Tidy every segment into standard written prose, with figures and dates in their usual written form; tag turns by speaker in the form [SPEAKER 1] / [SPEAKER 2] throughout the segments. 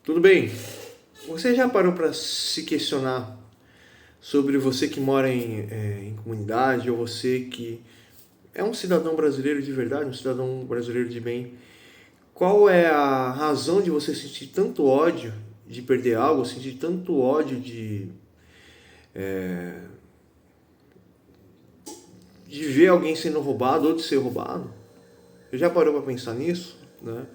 [SPEAKER 1] Tudo bem? Você já parou para se questionar sobre você que mora em comunidade ou você que é um cidadão brasileiro de verdade, um cidadão brasileiro de bem? Qual é a razão de você sentir tanto ódio de perder algo, sentir tanto ódio de ver alguém sendo roubado ou de ser roubado? Você já parou para pensar nisso, né?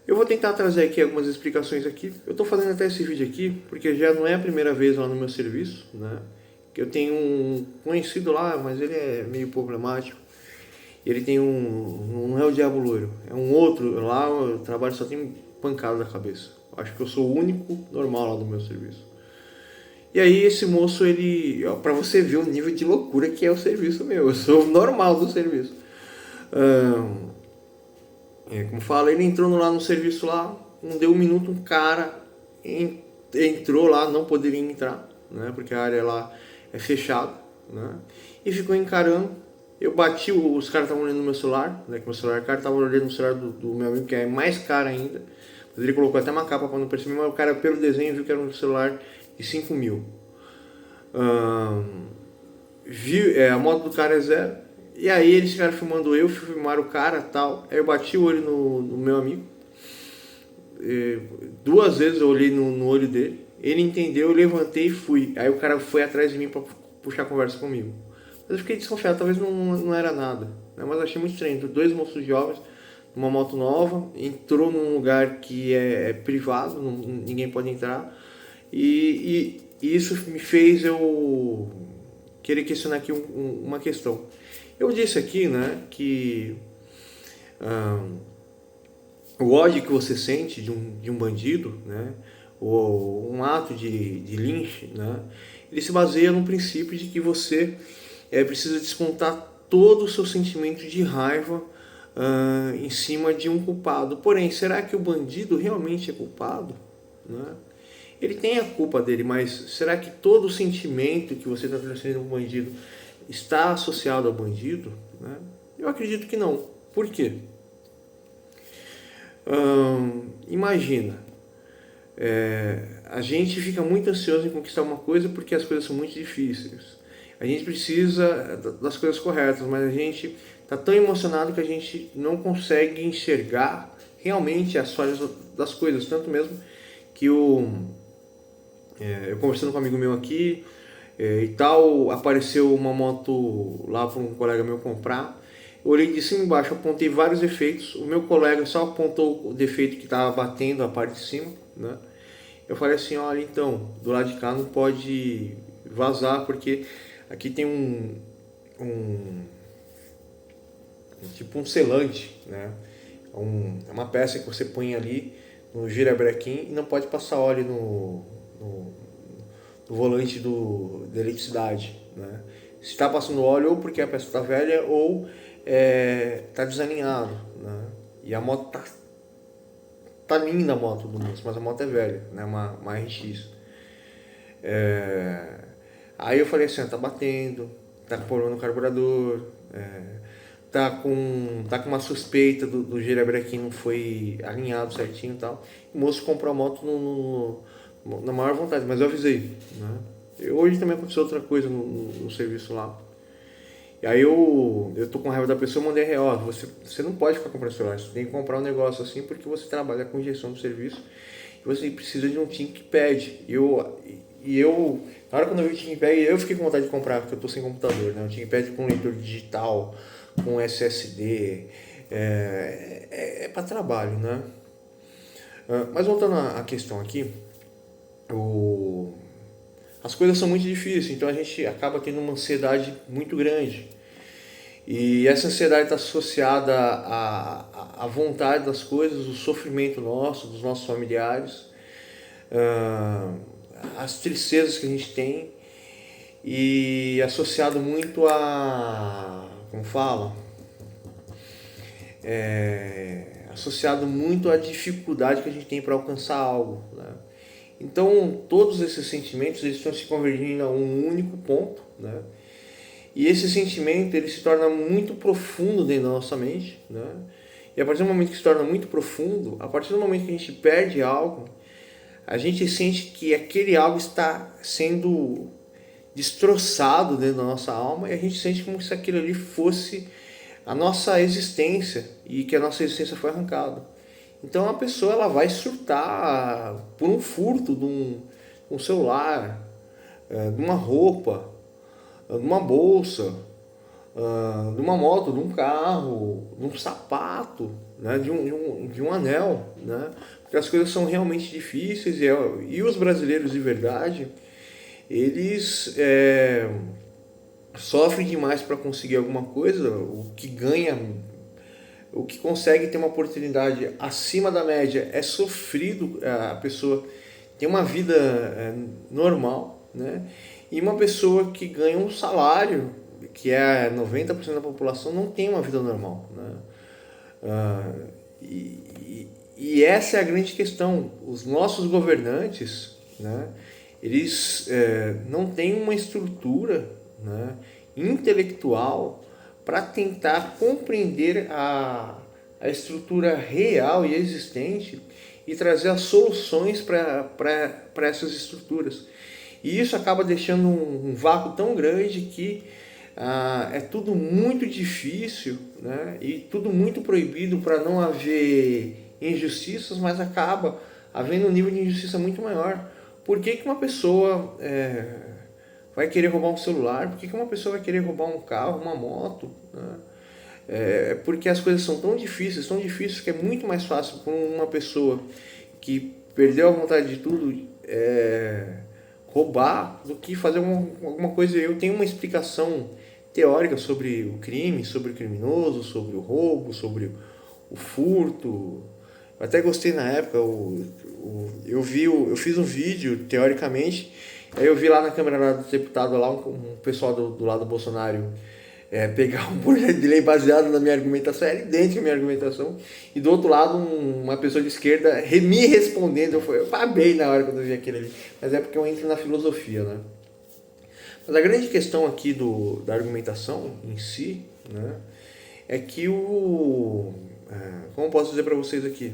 [SPEAKER 1] Eu vou tentar trazer aqui algumas explicações aqui. Eu estou fazendo até esse vídeo aqui porque já não é a primeira vez lá no meu serviço, né? Que eu tenho um conhecido lá, mas ele é meio problemático. Ele tem não é o Diabo Loiro, é um outro lá. Eu trabalho só tem pancada na cabeça. Acho que eu sou o único normal lá do meu serviço. E aí esse moço, ele, para você ver o nível de loucura que é o serviço meu. Eu sou o normal do serviço. Como fala, ele entrou lá no serviço lá, não deu um minuto, um cara entrou lá, não poderia entrar, né? Porque a área lá é fechada, né? E ficou encarando. Eu bati, os caras estavam olhando no meu celular, né? Que meu celular, o cara estava olhando no celular do meu amigo, que é mais caro ainda. Mas ele colocou até uma capa para não perceber, mas o cara, pelo desenho, viu que era um celular de 5 mil. A moto do cara é zero. E aí eles ficaram filmando eu, filmaram o cara e tal. Aí eu bati o olho no meu amigo. Duas vezes eu olhei no olho dele. Ele entendeu, eu levantei e fui. Aí o cara foi atrás de mim para puxar a conversa comigo. Mas eu fiquei desconfiado, talvez não era nada, né? Mas eu achei muito estranho. Dois moços jovens, numa moto nova, entrou num lugar que é privado, ninguém pode entrar. E isso me fez eu querer questionar aqui uma questão. Eu disse aqui, né, que o ódio que você sente de um bandido, né, ou um ato de lynch, né, ele se baseia no princípio de que você precisa descontar todo o seu sentimento de raiva em cima de um culpado. Porém, será que o bandido realmente é culpado? Né? Ele tem a culpa dele, mas será que todo o sentimento que você está transferindo para o bandido está associado ao bandido? Né? Eu acredito que não. Por quê? Imagina, a gente fica muito ansioso em conquistar uma coisa porque as coisas são muito difíceis. A gente precisa das coisas corretas, mas a gente está tão emocionado que a gente não consegue enxergar realmente as falhas das coisas. Tanto mesmo que eu conversando com um amigo meu aqui e tal, apareceu uma moto lá para um colega meu comprar. Eu olhei de cima e embaixo, apontei vários defeitos. O meu colega só apontou o defeito que estava batendo a parte de cima, né? Eu falei assim, olha, então, do lado de cá não pode vazar, porque aqui tem um tipo um selante, né? É uma peça que você põe ali no girabrequim e não pode passar óleo no volante da eletricidade, né? Se está passando óleo ou porque a peça está velha ou está desalinhado, né? E a moto tá linda, a moto do moço, mas a moto é velha, né? Uma RX. Aí eu falei assim, tá batendo, tá com problema no carburador, tá com uma suspeita do girabrequim não foi alinhado certinho e tal. O moço comprou a moto na maior vontade, mas eu avisei, né? Hoje também aconteceu outra coisa no serviço lá. E aí eu tô com raiva da pessoa, eu mandei real, você não pode ficar comprando celular, você tem que comprar um negócio assim porque você trabalha com gestão do serviço e você precisa de um ThinkPad. Na hora quando eu vi o ThinkPad, eu fiquei com vontade de comprar, porque eu tô sem computador, né? Um ThinkPad com leitor digital, com SSD, para trabalho, né? Mas voltando à questão aqui, as coisas são muito difíceis, então a gente acaba tendo uma ansiedade muito grande. E essa ansiedade está associada à vontade das coisas, o sofrimento nosso, dos nossos familiares, as tristezas que a gente tem e associado muito como fala, associado muito à dificuldade que a gente tem para alcançar algo, né? Então todos esses sentimentos eles estão se convergindo a um único ponto, né? E esse sentimento ele se torna muito profundo dentro da nossa mente, né? E a partir do momento que se torna muito profundo, a partir do momento que a gente perde algo, a gente sente que aquele algo está sendo destroçado dentro da nossa alma e a gente sente como se aquilo ali fosse a nossa existência e que a nossa existência foi arrancada. Então a pessoa ela vai surtar por um furto de um celular, de uma roupa, de uma bolsa, de uma moto, de um carro, de um sapato, né, de um anel, né, porque as coisas são realmente difíceis e os brasileiros de verdade, eles sofrem demais para conseguir alguma coisa, o que consegue ter uma oportunidade acima da média é sofrido, a pessoa tem uma vida normal, né, e uma pessoa que ganha um salário, que é 90% da população, não tem uma vida normal, né? E essa é a grande questão. Os nossos governantes, né, eles não têm uma estrutura, né, intelectual para tentar compreender a estrutura real e existente e trazer as soluções para essas estruturas. E isso acaba deixando um vácuo tão grande que é tudo muito difícil, né? E tudo muito proibido para não haver injustiças, mas acaba havendo um nível de injustiça muito maior. Por que uma pessoa vai querer roubar um celular? Por que uma pessoa vai querer roubar um carro, uma moto? Né? Porque as coisas são tão difíceis que é muito mais fácil para uma pessoa que perdeu a vontade de tudo roubar do que fazer alguma coisa. Eu tenho uma explicação teórica sobre o crime, sobre o criminoso, sobre o roubo, sobre o furto. Eu até gostei na época, eu fiz um vídeo, teoricamente, aí eu vi lá na Câmara do Deputado, lá um pessoal do lado do Bolsonaro pegar um projeto de lei baseado na minha argumentação, era idêntica à minha argumentação, e do outro lado uma pessoa de esquerda me respondendo, eu babei na hora quando eu vi aquilo ali, mas é porque eu entro na filosofia, né? Mas a grande questão aqui da argumentação em si, né, é que como posso dizer para vocês aqui,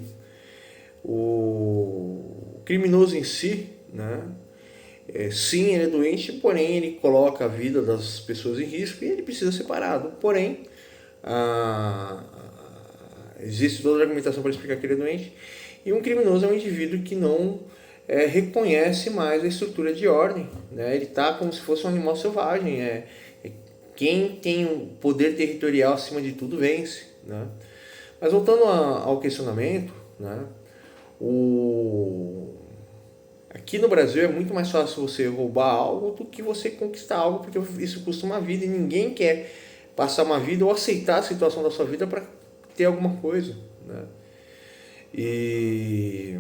[SPEAKER 1] o criminoso em si, né, sim, ele é doente, porém ele coloca a vida das pessoas em risco e ele precisa ser parado. Porém, existe toda a argumentação para explicar que ele é doente. E um criminoso é um indivíduo que não reconhece mais a estrutura de ordem, né? Ele está como se fosse um animal selvagem. Quem tem o poder territorial acima de tudo vence, né? Mas voltando ao questionamento, né? Aqui no Brasil é muito mais fácil você roubar algo do que você conquistar algo, porque isso custa uma vida e ninguém quer passar uma vida ou aceitar a situação da sua vida para ter alguma coisa, né? E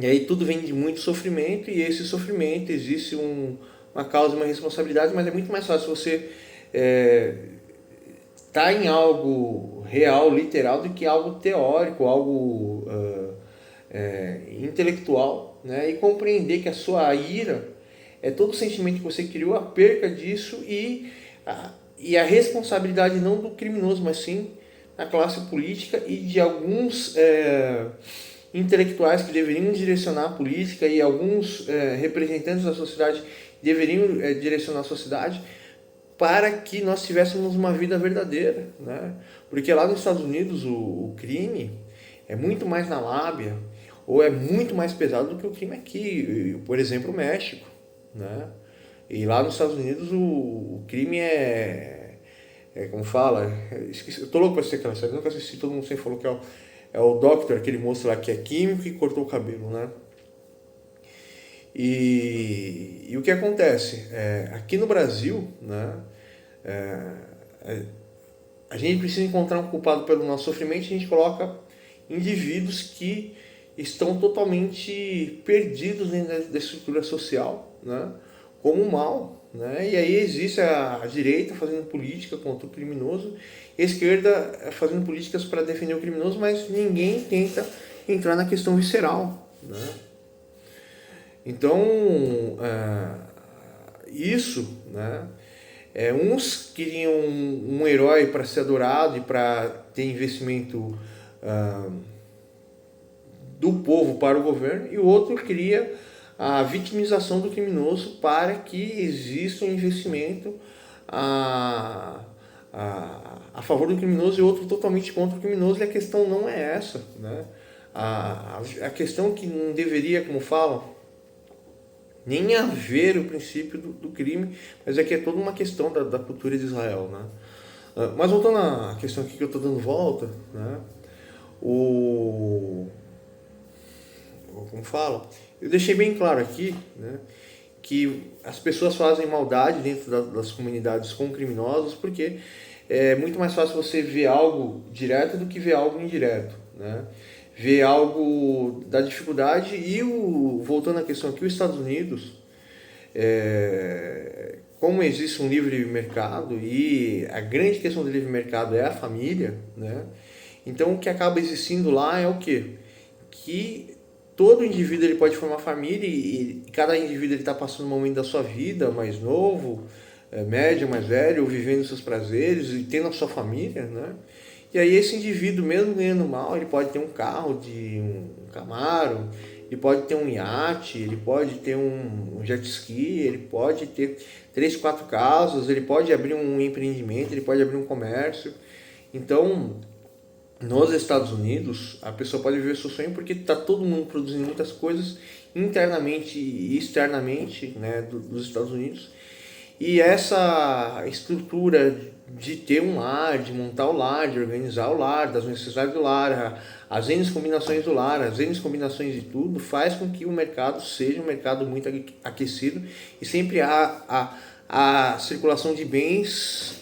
[SPEAKER 1] aí tudo vem de muito sofrimento, e esse sofrimento existe uma causa e uma responsabilidade, mas é muito mais fácil você estar em algo real, literal, do que algo teórico, algo intelectual, né? E compreender que a sua ira é todo o sentimento que você criou, a perca disso e a responsabilidade não do criminoso, mas sim da classe política e de alguns intelectuais que deveriam direcionar a política e alguns representantes da sociedade deveriam direcionar a sociedade para que nós tivéssemos uma vida verdadeira, né? Porque lá nos Estados Unidos o crime é muito mais na lábia ou é muito mais pesado do que o crime aqui, por exemplo, o México, né? E lá nos Estados Unidos o crime como fala, eu tô louco pra assistir aquela série, nunca assisti, todo mundo sempre falou que é o Doctor, aquele moço lá que é químico e cortou o cabelo, né? E o que acontece? Aqui no Brasil, né, a gente precisa encontrar um culpado pelo nosso sofrimento, a gente coloca indivíduos que estão totalmente perdidos dentro da estrutura social, né, como o mal, né? E aí existe a direita fazendo política contra o criminoso, e a esquerda fazendo políticas para defender o criminoso, mas ninguém tenta entrar na questão visceral, né? Então, isso, né? Uns queriam um herói para ser adorado e para ter investimento do povo para o governo, e o outro cria a vitimização do criminoso para que exista um investimento a favor do criminoso e outro totalmente contra o criminoso. E a questão não é essa, né? A questão que não deveria, como falam, nem haver o princípio do crime, mas é que é toda uma questão da cultura de Israel, né? Mas voltando à questão aqui que eu estou dando volta, né? Como fala, eu deixei bem claro aqui, né, que as pessoas fazem maldade dentro das comunidades com criminosos, porque é muito mais fácil você ver algo direto do que ver algo indireto, né? Ver algo da dificuldade. E voltando à questão aqui, os Estados Unidos, como existe um livre mercado, e a grande questão do livre mercado é a família, né? Então o que acaba existindo lá é o quê? Que todo indivíduo ele pode formar família, e cada indivíduo está passando um momento da sua vida, mais novo, médio, mais velho, vivendo seus prazeres e tendo a sua família, né? E aí esse indivíduo, mesmo ganhando mal, ele pode ter um carro, um Camaro, ele pode ter um iate, ele pode ter um jet ski, ele pode ter 3, 4 casas, ele pode abrir um empreendimento, ele pode abrir um comércio. Então, nos Estados Unidos, a pessoa pode viver seu sonho porque está todo mundo produzindo muitas coisas internamente e externamente, né, dos Estados Unidos. E essa estrutura de ter um lar, de montar o lar, de organizar o lar, das necessidades do lar, as N combinações do lar, as N combinações de tudo, faz com que o mercado seja um mercado muito aquecido, e sempre há a circulação de bens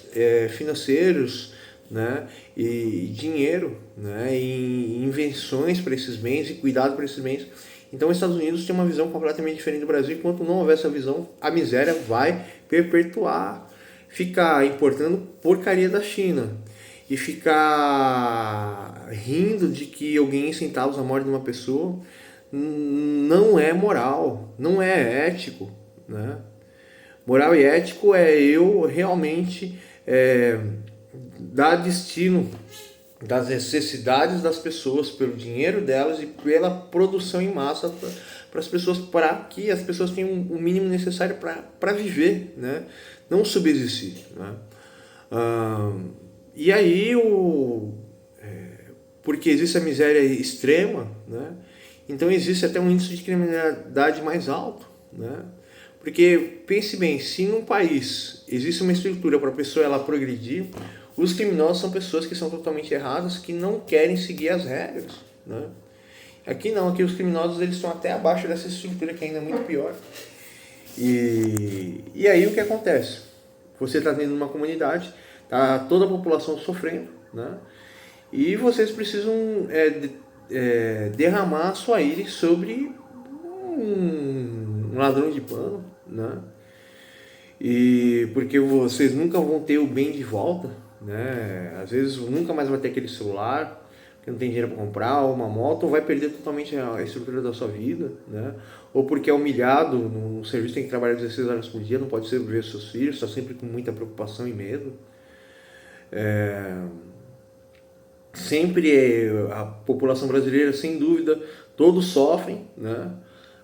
[SPEAKER 1] financeiros, né, e dinheiro, né, e invenções para esses bens e cuidado para esses bens. Então os Estados Unidos tem uma visão completamente diferente do Brasil. Enquanto não houver essa visão, a miséria vai perpetuar. Ficar importando porcaria da China e ficar rindo de que eu ganhei centavos na morte de uma pessoa não é moral, não é ético, né? Moral e ético é eu realmente dar destino das necessidades das pessoas, pelo dinheiro delas e pela produção em massa para as pessoas, para que as pessoas tenham o mínimo necessário para viver, né? Não subsistir, né? E aí, porque existe a miséria extrema, né? Então existe até um índice de criminalidade mais alto, né? Porque pense bem, se num país existe uma estrutura para a pessoa ela progredir, os criminosos são pessoas que são totalmente erradas, que não querem seguir as regras, né? Aqui não, aqui os criminosos eles estão até abaixo dessa estrutura, que ainda é muito pior. E aí o que acontece? Você está dentro de uma comunidade, tá toda a população sofrendo, né? E vocês precisam derramar a sua ira sobre um ladrão de pano, né? E porque vocês nunca vão ter o bem de volta, né? Às vezes nunca mais vai ter aquele celular, porque não tem dinheiro para comprar, ou uma moto, ou vai perder totalmente a estrutura da sua vida, né? Ou porque é humilhado no serviço, tem que trabalhar 16 horas por dia, não pode ser ver seus filhos, está sempre com muita preocupação e medo. Sempre a população brasileira, sem dúvida, todos sofrem, né?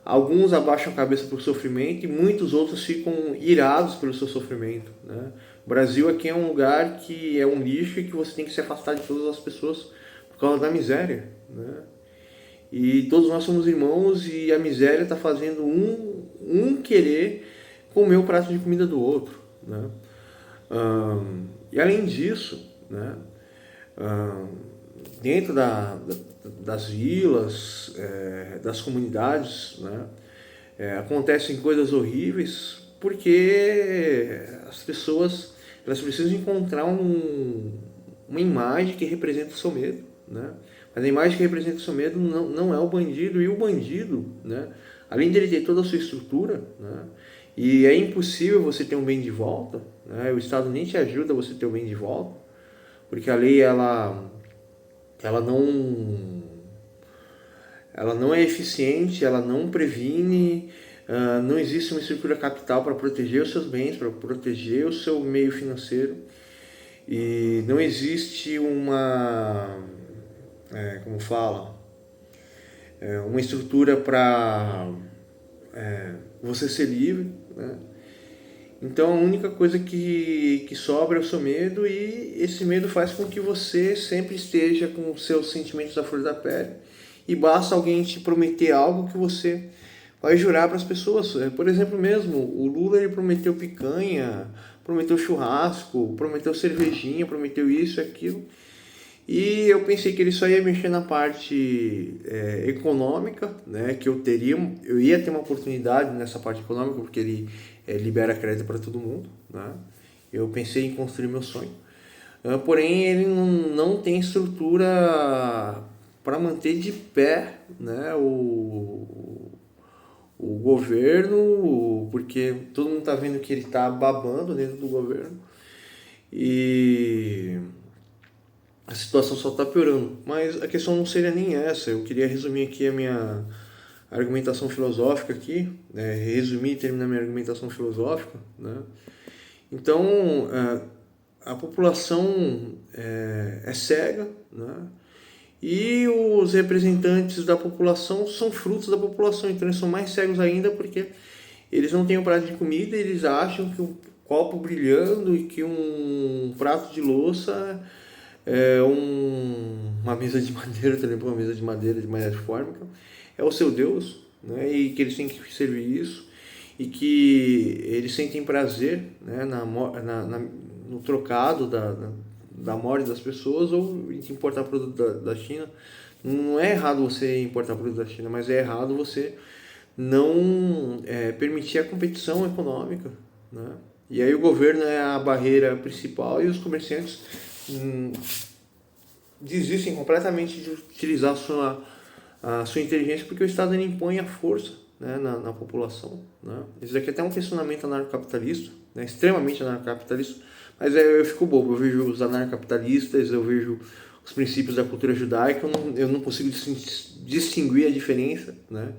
[SPEAKER 1] Alguns abaixam a cabeça por sofrimento e muitos outros ficam irados pelo seu sofrimento, né? O Brasil aqui é um lugar que é um lixo e que você tem que se afastar de todas as pessoas por causa da miséria, né? E todos nós somos irmãos e a miséria está fazendo um querer comer o prato de comida do outro, né? E além disso, né? Dentro das vilas, das comunidades, né? Acontecem coisas horríveis porque as pessoas elas precisam encontrar uma imagem que representa o seu medo, né? Mas a imagem que representa o seu medo não é o bandido, e o bandido, né? Além de ele ter toda a sua estrutura, né? E é impossível você ter um bem de volta, né? O Estado nem te ajuda a você ter o bem de volta, porque a lei ela não é eficiente, ela não previne, não existe uma estrutura capital para proteger os seus bens, para proteger o seu meio financeiro, e não existe como fala, uma estrutura para você ser livre, né? Então a única coisa que sobra é o seu medo, e esse medo faz com que você sempre esteja com os seus sentimentos à flor da pele, e basta alguém te prometer algo que você vai jurar para as pessoas. Por exemplo mesmo, o Lula ele prometeu picanha, prometeu churrasco, prometeu cervejinha, prometeu isso e aquilo. E eu pensei que ele só ia mexer na parte econômica, né? Que eu ia ter uma oportunidade nessa parte econômica, porque ele libera crédito para todo mundo, né? Eu pensei em construir meu sonho. Porém, ele não tem estrutura para manter de pé, né? O governo, porque todo mundo está vendo que ele está babando dentro do governo. E a situação só está piorando. Mas a questão não seria nem essa. Eu queria resumir aqui a minha argumentação filosófica aqui, né? Resumir e terminar minha argumentação filosófica, né? Então, a população é cega, né? E os representantes da população são frutos da população, então eles são mais cegos ainda porque eles não têm um prato de comida, eles acham que um copo brilhando e que um prato de louça uma mesa de madeira, também uma mesa de madeira de maneira fórmica, é o seu Deus, né? E que eles têm que servir isso, e que eles sentem prazer, né, no trocado da morte das pessoas, ou de importar produto da China. Não é errado você importar produto da China, mas é errado você não permitir a competição econômica, né? E aí o governo é a barreira principal, e os comerciantes desistem completamente de utilizar a sua inteligência, porque o Estado ele impõe a força, né, na população, né? Isso daqui é até um questionamento anarcocapitalista, né, extremamente anarcocapitalista, mas eu fico bobo, eu vejo os anarcocapitalistas, eu vejo os princípios da cultura judaica, eu não consigo distinguir a diferença, né,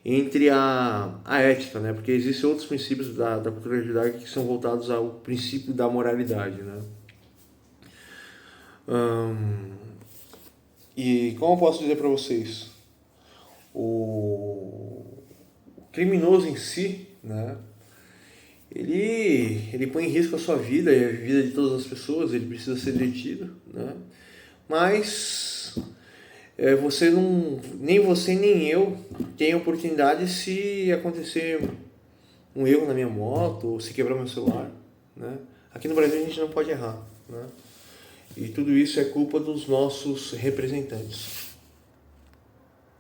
[SPEAKER 1] entre a ética, né, porque existem outros princípios da cultura judaica que são voltados ao princípio da moralidade, né. E como eu posso dizer para vocês, o criminoso em si, né, ele põe em risco a sua vida e a vida de todas as pessoas, ele precisa ser detido, né, mas nem você nem eu tem oportunidade se acontecer um erro na minha moto, ou se quebrar meu celular, né. Aqui no Brasil a gente não pode errar, né. E tudo isso é culpa dos nossos representantes.